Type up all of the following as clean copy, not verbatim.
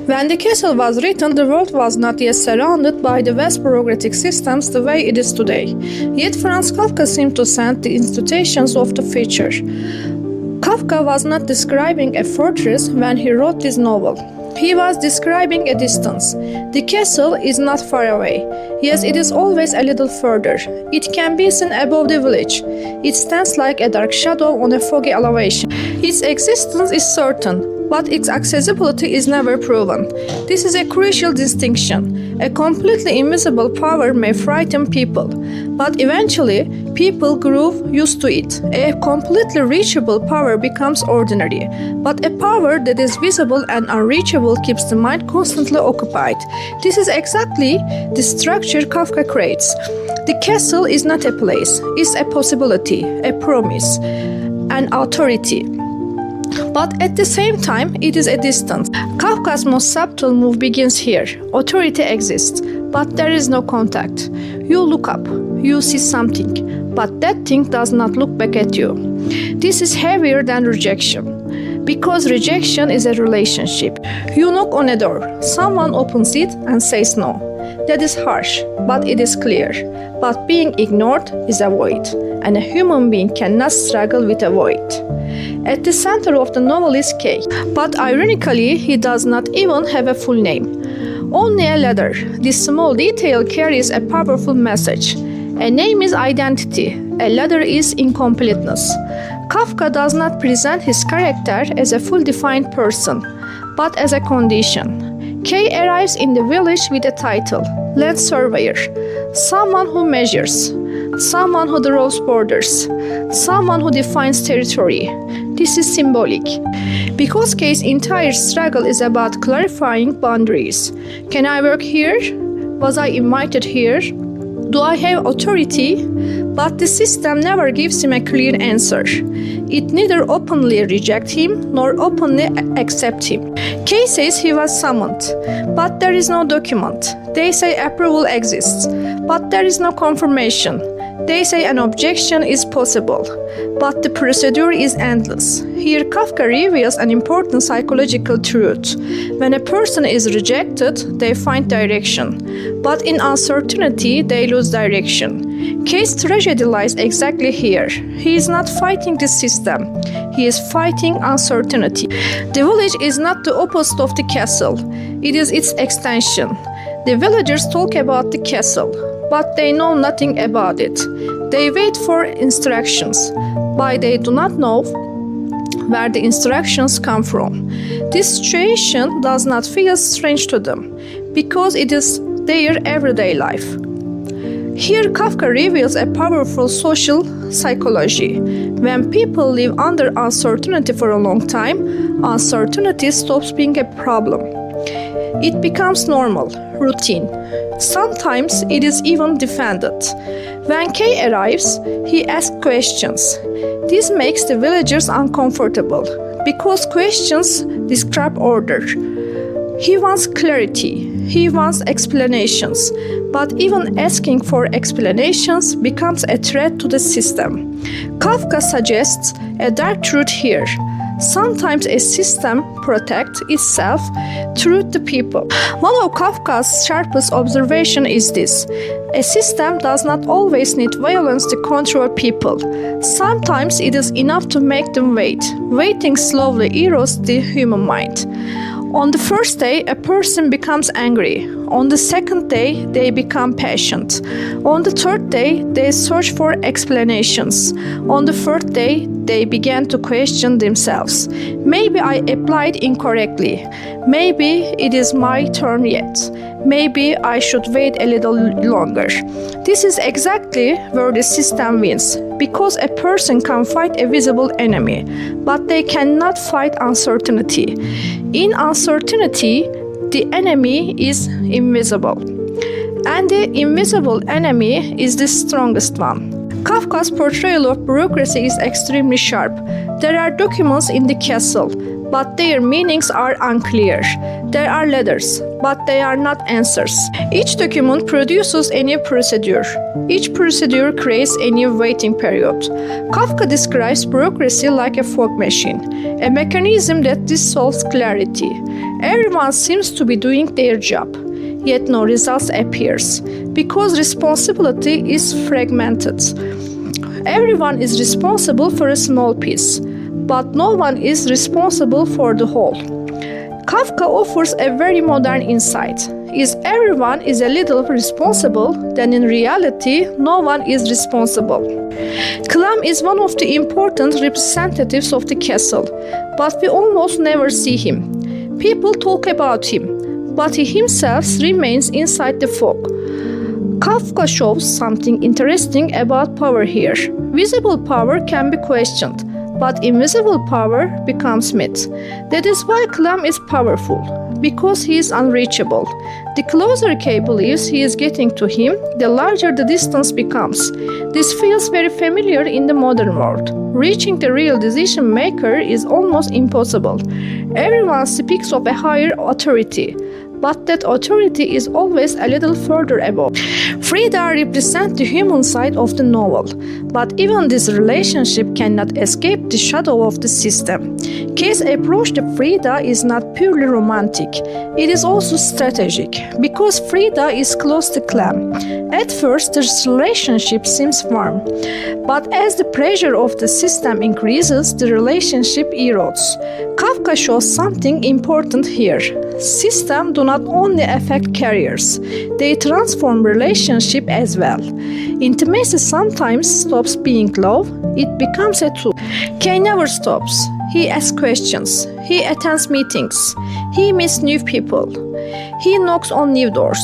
When the castle was written, the world was not yet surrounded by the vast bureaucratic systems the way it is today. Yet Franz Kafka seemed to sense the institutions of the future. Kafka was not describing a fortress when he wrote this novel. He was describing a distance. The castle is not far away. Yes, it is always a little further. It can be seen above the village. It stands like a dark shadow on a foggy elevation. Its existence is certain, but its accessibility is never proven. This is a crucial distinction. A completely invisible power may frighten people, but eventually people grow used to it. A completely reachable power becomes ordinary, but a power that is visible and unreachable keeps the mind constantly occupied. This is exactly the structure Kafka creates. The castle is not a place, it's a possibility, a promise, an authority. But at the same time, it is a distance. Kafka's most subtle move begins here. Authority exists, but there is no contact. You look up, you see something, but that thing does not look back at you. This is heavier than rejection, because rejection is a relationship. You knock on a door, someone opens it and says no. That is harsh, but it is clear. But being ignored is a void, and a human being cannot struggle with a void. At the center of the novel is K, but ironically, he does not even have a full name. Only a letter. This small detail carries a powerful message. A name is identity, a letter is incompleteness. Kafka does not present his character as a fully defined person, but as a condition. K arrives in the village with a title, land surveyor, someone who measures, someone who draws borders, someone who defines territory. This is symbolic, because K's entire struggle is about clarifying boundaries. Can I work here? Was I invited here? Do I have authority? But the system never gives him a clear answer. It neither openly rejects him nor openly accepts him. K says he was summoned, but there is no document. They say approval exists, but there is no confirmation. They say an objection is possible, but the procedure is endless. Here Kafka reveals an important psychological truth. When a person is rejected, they find direction, but in uncertainty, they lose direction. K's tragedy lies exactly here. He is not fighting the system. He is fighting uncertainty. The village is not the opposite of the castle. It is its extension. The villagers talk about the castle, but they know nothing about it. They wait for instructions, but they do not know where the instructions come from. This situation does not feel strange to them, because it is their everyday life. Here Kafka reveals a powerful social psychology. When people live under uncertainty for a long time, uncertainty stops being a problem. It becomes normal, routine. Sometimes it is even defended. When K arrives, he asks questions. This makes the villagers uncomfortable, because questions describe order. He wants clarity, he wants explanations, but even asking for explanations becomes a threat to the system. Kafka suggests a dark truth here. Sometimes a system protects itself through the people. One of Kafka's sharpest observations is this: a system does not always need violence to control people. Sometimes it is enough to make them wait. Waiting slowly erodes the human mind. On the first day, a person becomes angry. On the second day, they become patient. On the third day, they search for explanations. On the fourth day, they began to question themselves. Maybe I applied incorrectly. Maybe it is my turn yet. Maybe I should wait a little longer. This is exactly where the system wins, because a person can fight a visible enemy, but they cannot fight uncertainty. In uncertainty, the enemy is invisible, and the invisible enemy is the strongest one. Kafka's portrayal of bureaucracy is extremely sharp. There are documents in the castle, but their meanings are unclear. There are letters, but they are not answers. Each document produces a new procedure. Each procedure creates a new waiting period. Kafka describes bureaucracy like a fog machine, a mechanism that dissolves clarity. Everyone seems to be doing their job, yet no results appears, because responsibility is fragmented. Everyone is responsible for a small piece, but no one is responsible for the whole. Kafka offers a very modern insight. If everyone is a little responsible, then in reality, no one is responsible. Clem is one of the important representatives of the castle, but we almost never see him. People talk about him, but he himself remains inside the fog. Kafka shows something interesting about power here. Visible power can be questioned, but invisible power becomes myth. That is why Clem is powerful, because he is unreachable. The closer K believes he is getting to him, the larger the distance becomes. This feels very familiar in the modern world. Reaching the real decision maker is almost impossible. Everyone speaks of a higher authority, but that authority is always a little further above. Frida represents the human side of the novel, but even this relationship cannot escape the shadow of the system. K's approach to Frida is not purely romantic, it is also strategic, because Frida is close to Clem. At first, this relationship seems warm, but as the pressure of the system increases, the relationship erodes. Kafka shows something important here. Systems do not only affect careers, they transform relationship as well. Intimacy sometimes stops being love, it becomes a tool. K never stops. He asks questions, he attends meetings, he meets new people, he knocks on new doors.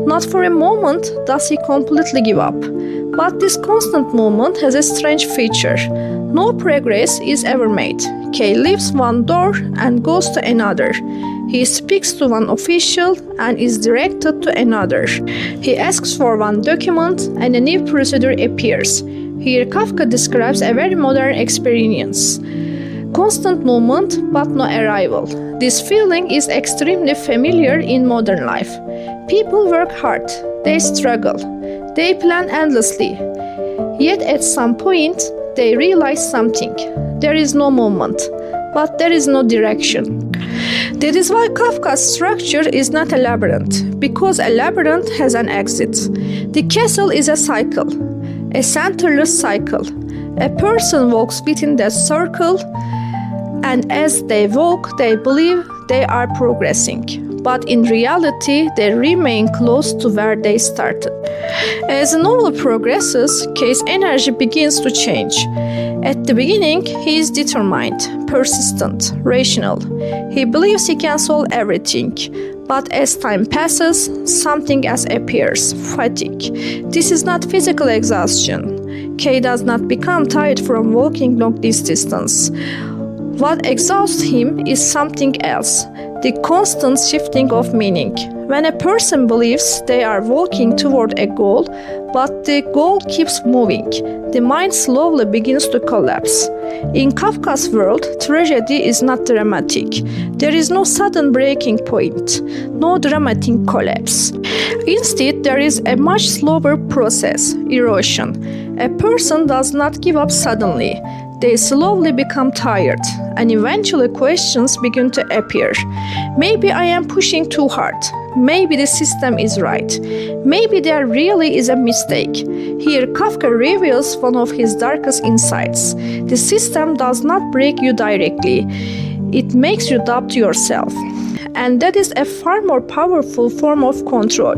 Not for a moment does he completely give up. But this constant movement has a strange feature. No progress is ever made. K leaves one door and goes to another. He speaks to one official and is directed to another. He asks for one document and a new procedure appears. Here Kafka describes a very modern experience. Constant movement but no arrival. This feeling is extremely familiar in modern life. People work hard, they struggle, they plan endlessly. Yet at some point, they realize something. There is no movement, but there is no direction. That is why Kafka's structure is not a labyrinth, because a labyrinth has an exit. The castle is a cycle, a centerless cycle. A person walks within that circle, and as they walk, they believe they are progressing. But in reality, they remain close to where they started. As the novel progresses, K's energy begins to change. At the beginning, he is determined, persistent, rational. He believes he can solve everything. But as time passes, something else appears, fatigue. This is not physical exhaustion. K does not become tired from walking long distance. What exhausts him is something else, the constant shifting of meaning. When a person believes they are walking toward a goal, but the goal keeps moving, the mind slowly begins to collapse. In Kafka's world, tragedy is not dramatic. There is no sudden breaking point, no dramatic collapse. Instead, there is a much slower process, erosion. A person does not give up suddenly. They slowly become tired, and eventually questions begin to appear. Maybe I am pushing too hard. Maybe the system is right. Maybe there really is a mistake. Here, Kafka reveals one of his darkest insights. The system does not break you directly. It makes you doubt yourself. And that is a far more powerful form of control.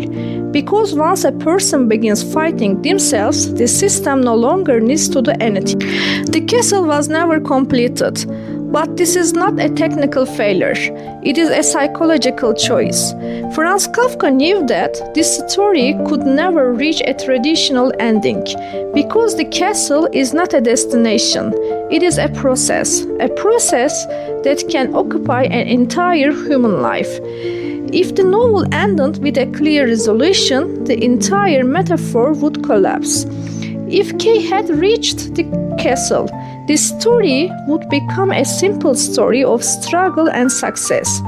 Because once a person begins fighting themselves, the system no longer needs to do anything. The castle was never completed, but this is not a technical failure. It is a psychological choice. Franz Kafka knew that this story could never reach a traditional ending, because the castle is not a destination. It is a process that can occupy an entire human life. If the novel ended with a clear resolution, the entire metaphor would collapse. If K had reached the castle, the story would become a simple story of struggle and success.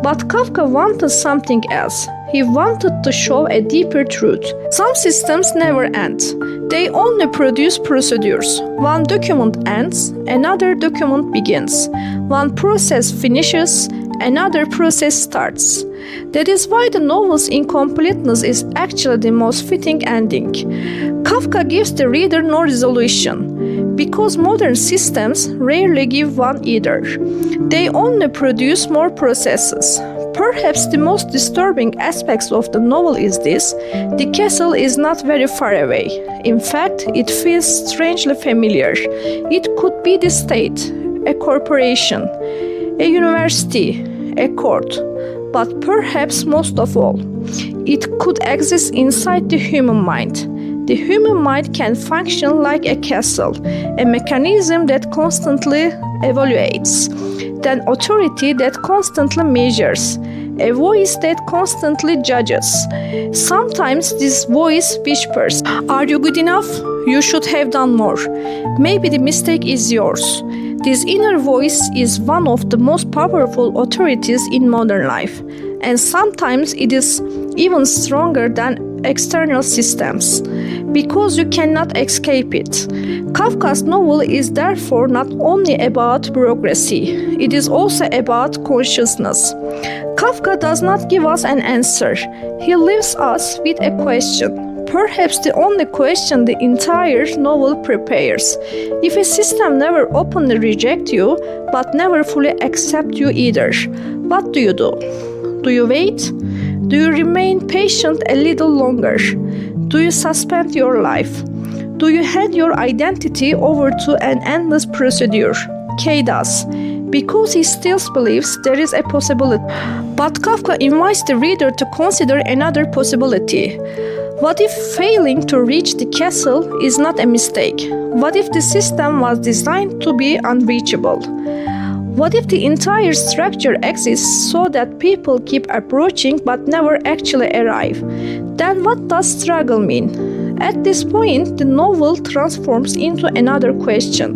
But Kafka wanted something else. He wanted to show a deeper truth. Some systems never end. They only produce procedures. One document ends, another document begins. One process finishes, another process starts. That is why the novel's incompleteness is actually the most fitting ending. Kafka gives the reader no resolution, because modern systems rarely give one either. They only produce more processes. Perhaps the most disturbing aspects of the novel is this: the castle is not very far away. In fact, it feels strangely familiar. It could be the state, a corporation, a university, a court, but perhaps most of all, it could exist inside the human mind. The human mind can function like a castle, a mechanism that constantly evaluates, an authority that constantly measures, a voice that constantly judges. Sometimes this voice whispers, "Are you good enough? You should have done more. Maybe the mistake is yours." This inner voice is one of the most powerful authorities in modern life, and sometimes it is even stronger than external systems, because you cannot escape it. Kafka's novel is therefore not only about bureaucracy, it is also about consciousness. Kafka does not give us an answer. He leaves us with a question, perhaps the only question the entire novel prepares. If a system never openly rejects you, but never fully accepts you either, what do you do? Do you wait? Do you remain patient a little longer? Do you suspend your life? Do you hand your identity over to an endless procedure? K does, because he still believes there is a possibility. But Kafka invites the reader to consider another possibility. What if failing to reach the castle is not a mistake? What if the system was designed to be unreachable? What if the entire structure exists so that people keep approaching but never actually arrive? Then what does struggle mean? At this point, the novel transforms into another question.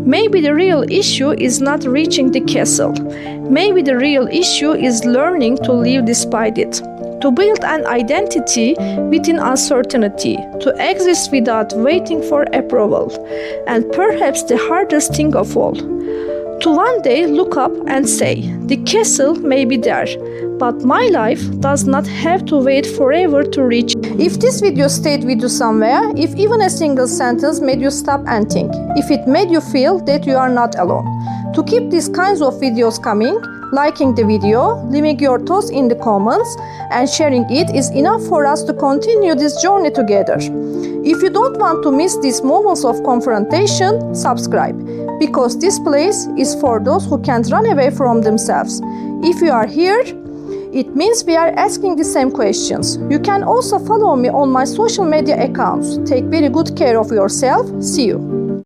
Maybe the real issue is not reaching the castle. Maybe the real issue is learning to live despite it, to build an identity within uncertainty, to exist without waiting for approval, and perhaps the hardest thing of all, to one day look up and say, the castle may be there, but my life does not have to wait forever to reach. If this video stayed with you somewhere, if even a single sentence made you stop and think, if it made you feel that you are not alone. To keep these kinds of videos coming, liking the video, leaving your thoughts in the comments, and sharing it is enough for us to continue this journey together. If you don't want to miss these moments of confrontation, subscribe, because this place is for those who can't run away from themselves. If you are here, it means we are asking the same questions. You can also follow me on my social media accounts. Take very good care of yourself. See you.